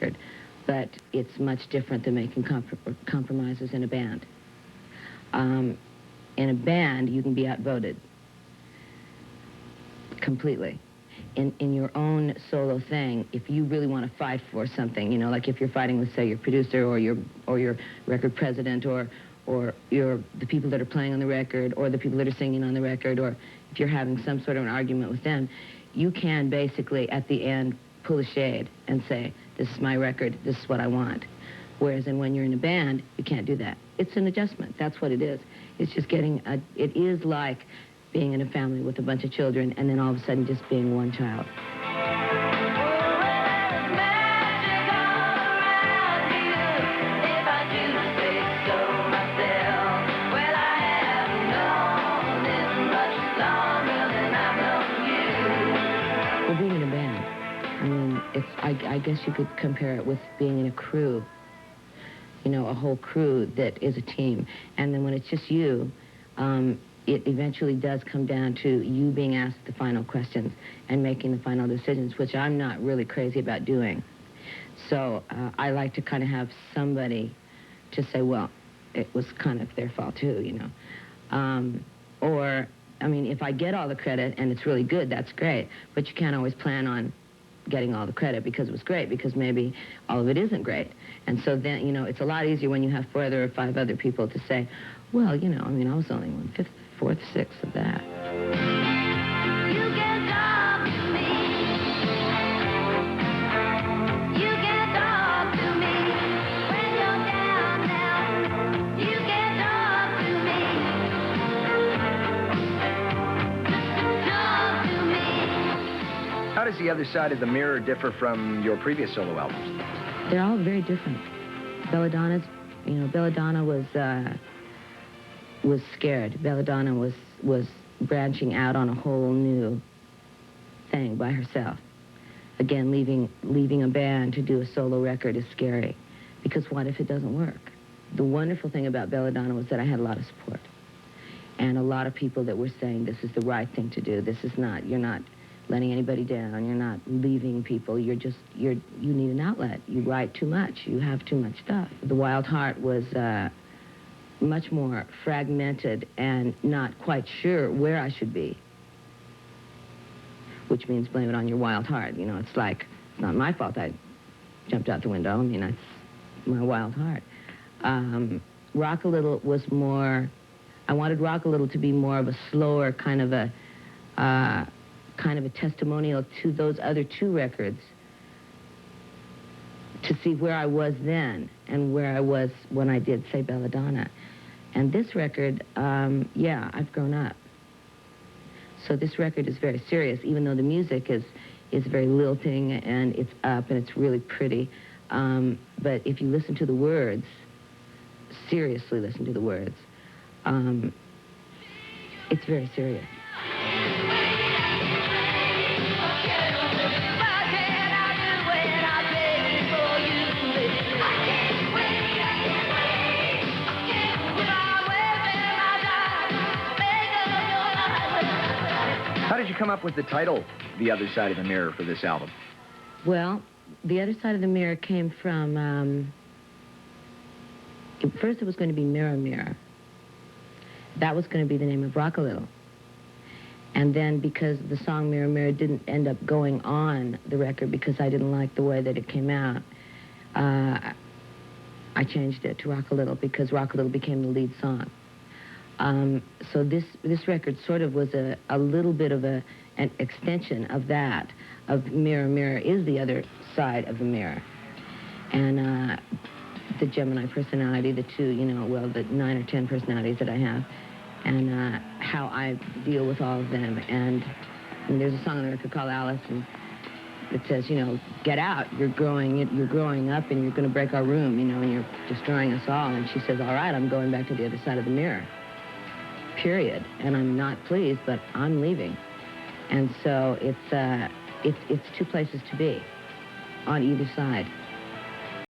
record, but it's much different than making compromises in a band. In a band, you can be outvoted completely. In your own solo thing, if you really want to fight for something, you know, like if you're fighting with, say, your producer or your record president or the people that are playing on the record or the people that are singing on the record, or if you're having some sort of an argument with them, you can basically at the end pull a shade and say, this is my record, this is what I want. Whereas when you're in a band, you can't do that. It's an adjustment. That's what it is. It's just it is like being in a family with a bunch of children and then all of a sudden just being one child. Well, being in a band, I mean, I guess you could compare it with being in a crew. You know, a whole crew that is a team. And then when it's just you, it eventually does come down to you being asked the final questions and making the final decisions, which I'm not really crazy about doing. So I like to kind of have somebody to say, well, it was kind of their fault too, you know. Or, I mean, if I get all the credit and it's really good, that's great. But you can't always plan on getting all the credit because it was great, because maybe all of it isn't great. And so then, you know, it's a lot easier when you have 4 or 5 other people to say, well, you know, I mean, I was only 1/5, 4th, 6th of that. You can talk to me. You can talk to me. When you're down now, you can talk to me. Talk to me. How does The Other Side of the Mirror differ from your previous solo albums? They're all very different. Belladonna's, you know, Belladonna was scared. Belladonna was branching out on a whole new thing by herself. Again, leaving a band to do a solo record is scary, because what if it doesn't work? The wonderful thing about Belladonna was that I had a lot of support, and a lot of people that were saying this is the right thing to do. This is not, you're not letting anybody down. You're not leaving people. You need an outlet. You write too much. You have too much stuff. The Wild Heart was much more fragmented and not quite sure where I should be, which means blame it on your wild heart. You know, it's like, it's not my fault I jumped out the window. I mean, it's my wild heart. Rock a Little was more, I wanted Rock a Little to be more of a slower kind of a testimonial to those other 2 records, to see where I was then and where I was when I did, say, Belladonna. And this record, yeah, I've grown up. So this record is very serious, even though the music is very lilting and it's up and it's really pretty. But if you listen to the words, seriously listen to the words, it's very serious. How did you come up with the title, The Other Side of the Mirror, for this album? Well, The Other Side of the Mirror came from, first it was going to be Mirror, Mirror. That was going to be the name of Rock a Little. And then because the song Mirror, Mirror didn't end up going on the record because I didn't like the way that it came out, I changed it to Rock a Little because Rock a Little became the lead song. So this record sort of was a little bit of an extension of that, of Mirror, Mirror is the other side of the mirror. And the Gemini personality, the 2, you know, well, the 9 or 10 personalities that I have, and how I deal with all of them. And there's a song on the record called Alice, and it says, you know, get out, you're growing up and you're going to break our room, you know, and you're destroying us all. And she says, all right, I'm going back to the other side of the mirror. Period. And I'm not pleased, but I'm leaving. And so it's 2 places to be on either side.